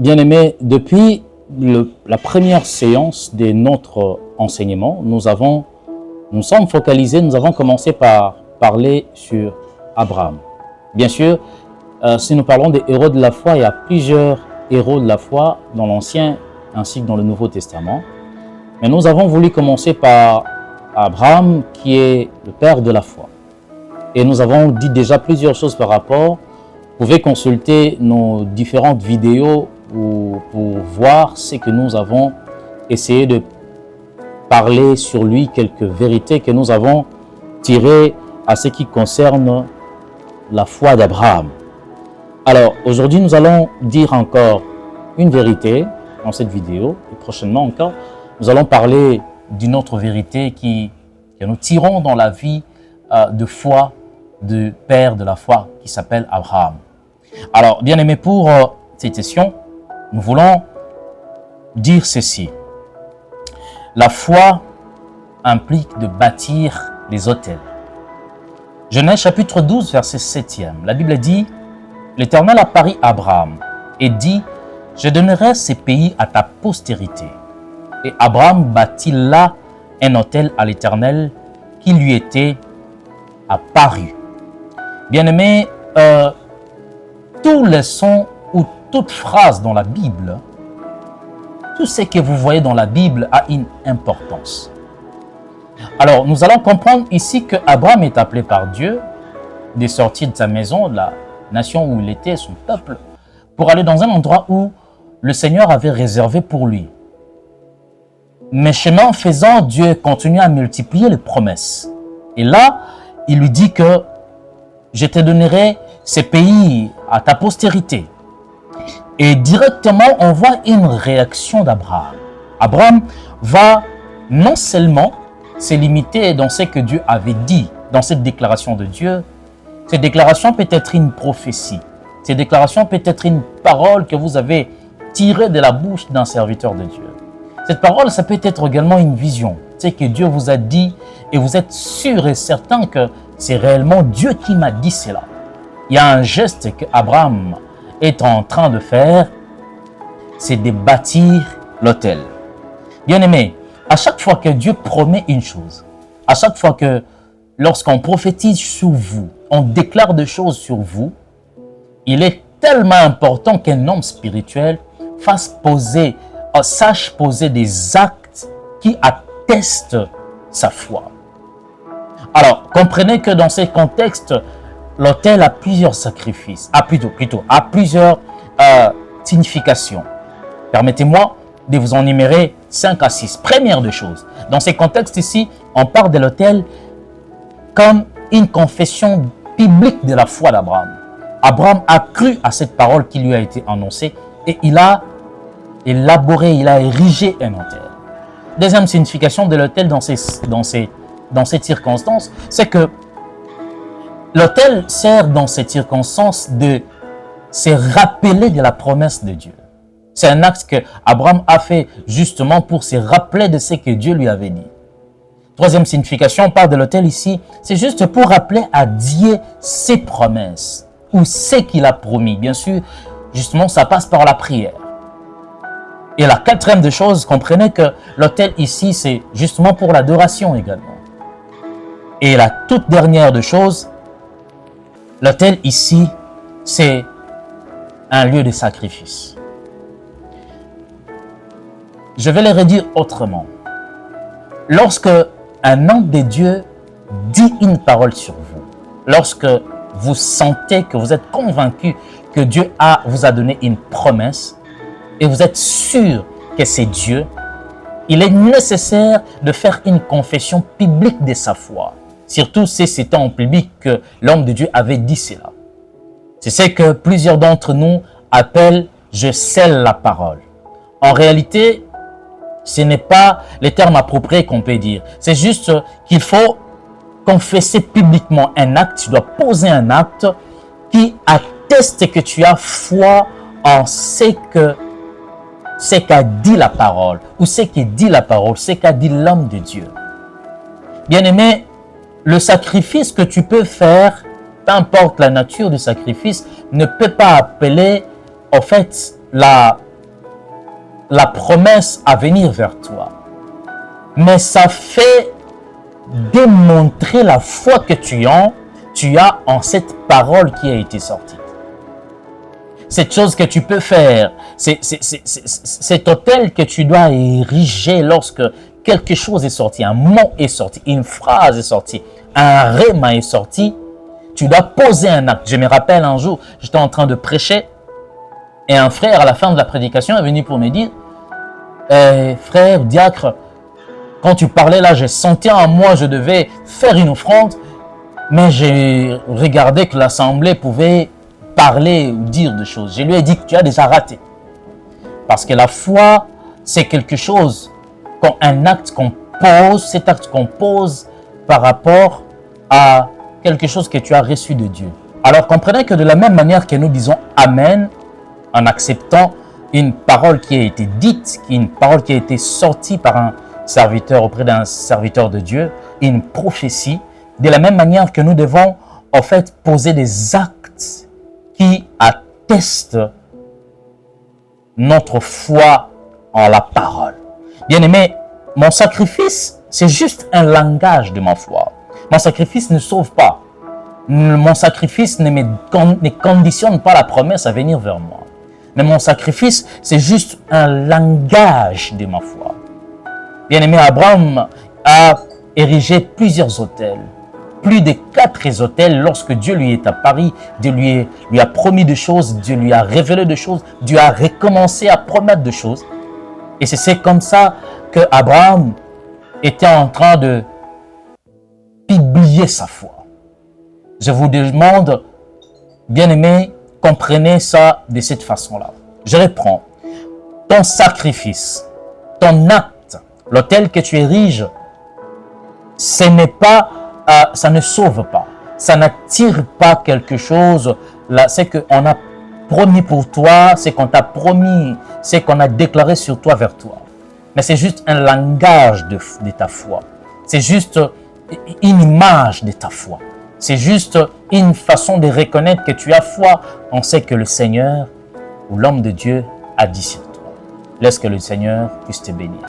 Bien-aimés, depuis la première séance de notre enseignement, nous sommes focalisés, nous avons commencé par parler sur Abraham. Bien sûr, si nous parlons des héros de la foi, il y a plusieurs héros de la foi dans l'Ancien ainsi que dans le Nouveau Testament. Mais nous avons voulu commencer par Abraham, qui est le père de la foi. Et nous avons dit déjà plusieurs choses par rapport. Vous pouvez consulter nos différentes vidéos pour voir ce que nous avons essayé de parler sur lui, quelques vérités que nous avons tirées à ce qui concerne la foi d'Abraham. Alors, aujourd'hui, nous allons dire encore une vérité dans cette vidéo, et prochainement encore, nous allons parler d'une autre vérité que nous tirons dans la vie de foi du père de la foi qui s'appelle Abraham. Alors, bien aimé, pour cette session, nous voulons dire ceci. La foi implique de bâtir les autels. Genèse chapitre 12, verset 7e. La Bible dit, « L'Éternel apparut à Abraham et dit, « Je donnerai ces pays à ta postérité. » Et Abraham bâtit là un autel à l'Éternel qui lui était apparu. Bien-aimé, tous les sons ou toute phrase dans la Bible, tout ce que vous voyez dans la Bible a une importance. Alors, nous allons comprendre ici que Abraham est appelé par Dieu de sortir de sa maison, de la nation où il était, son peuple, pour aller dans un endroit où le Seigneur avait réservé pour lui. Mais chemin faisant, Dieu continue à multiplier les promesses. Et là, il lui dit que je te donnerai ces pays à ta postérité. Et directement, on voit une réaction d'Abraham. Abraham va non seulement se limiter dans ce que Dieu avait dit, dans cette déclaration de Dieu. Cette déclaration peut être une prophétie. Cette déclaration peut être une parole que vous avez tirée de la bouche d'un serviteur de Dieu. Cette parole, ça peut être également une vision. C'est que Dieu vous a dit et vous êtes sûr et certain que c'est réellement Dieu qui m'a dit cela. Il y a un geste que Abraham est en train de faire, c'est de bâtir l'autel. Bien-aimé, à chaque fois que Dieu promet une chose, à chaque fois que lorsqu'on prophétise sur vous, on déclare des choses sur vous, il est tellement important qu'un homme spirituel sache poser des actes qui attestent sa foi. Alors, comprenez que dans ces contextes, l'autel a plusieurs sacrifices, a plusieurs significations. Permettez-moi de vous en énumérer 5 à 6. Première des choses, dans ces contextes ici, on parle de l'autel comme une confession biblique de la foi d'Abraham. Abraham a cru à cette parole qui lui a été annoncée et il a élaboré, il a érigé un autel. Deuxième signification de l'autel dans cette circonstance, c'est que l'autel sert dans cette circonstance de se rappeler de la promesse de Dieu. C'est un acte que Abraham a fait justement pour se rappeler de ce que Dieu lui avait dit. Troisième signification, on parle de l'autel ici, c'est juste pour rappeler à Dieu ses promesses ou ce qu'il a promis. Bien sûr, justement, ça passe par la prière. Et la quatrième des choses, comprenez que l'autel ici, c'est justement pour l'adoration également. Et la toute dernière des choses, l'autel ici, c'est un lieu de sacrifice. Je vais le redire autrement. Lorsque un homme de Dieu dit une parole sur vous, lorsque vous sentez que vous êtes convaincu que Dieu vous a donné une promesse et vous êtes sûr que c'est Dieu, il est nécessaire de faire une confession publique de sa foi. Surtout si c'était en public que l'homme de Dieu avait dit cela. C'est ce que plusieurs d'entre nous appellent « je scelle la parole ». En réalité, ce n'est pas les termes appropriés qu'on peut dire. C'est juste qu'il faut confesser publiquement un acte. Tu dois poser un acte qui atteste que tu as foi en ce qu'a dit la parole, ou ce que dit la parole, ce qu'a dit l'homme de Dieu. Bien-aimé, le sacrifice que tu peux faire, peu importe la nature du sacrifice, ne peut pas appeler, en fait, la promesse à venir vers toi. Mais ça fait démontrer la foi que tu as en cette parole qui a été sortie. Cette chose que tu peux faire, cet hôtel que tu dois ériger lorsque quelque chose est sorti, un mot est sorti, une phrase est sortie, un réma est sorti, tu dois poser un acte. Je me rappelle un jour, j'étais en train de prêcher et un frère à la fin de la prédication est venu pour me dire frère, diacre, quand tu parlais là, j'ai senti en moi, je devais faire une offrande, mais j'ai regardé que l'assemblée pouvait parler ou dire des choses. Je lui ai dit que tu as déjà raté. Parce que la foi, c'est quelque chose, un acte qu'on pose, cet acte qu'on pose par rapport à quelque chose que tu as reçu de Dieu. Alors comprenez que de la même manière que nous disons Amen, en acceptant une parole qui a été dite, une parole qui a été sortie par un serviteur auprès d'un serviteur de Dieu, une prophétie, de la même manière que nous devons en fait poser des actes qui attestent notre foi en la parole. Bien-aimé, mon sacrifice, c'est juste un langage de ma foi. Mon sacrifice ne sauve pas. Mon sacrifice ne conditionne pas la promesse à venir vers moi. Mais mon sacrifice, c'est juste un langage de ma foi. Bien-aimé, Abraham a érigé plusieurs autels. Plus de 4 autels lorsque Dieu lui est apparu, Dieu lui a promis des choses, Dieu lui a révélé des choses, Dieu a recommencé à promettre des choses. Et c'est comme ça que Abraham était en train de publier sa foi. Je vous demande, bien-aimés, comprenez ça de cette façon-là. Je reprends. Ton sacrifice, ton acte, l'autel que tu ériges, ce n'est pas, ça ne sauve pas. Ça n'attire pas quelque chose. Là, c'est qu'on a promis pour toi, c'est qu'on t'a promis, c'est qu'on a déclaré sur toi vers toi. Mais c'est juste un langage de ta foi. C'est juste une image de ta foi. C'est juste une façon de reconnaître que tu as foi. On sait que le Seigneur ou l'homme de Dieu a dit sur toi. Laisse que le Seigneur puisse te bénir.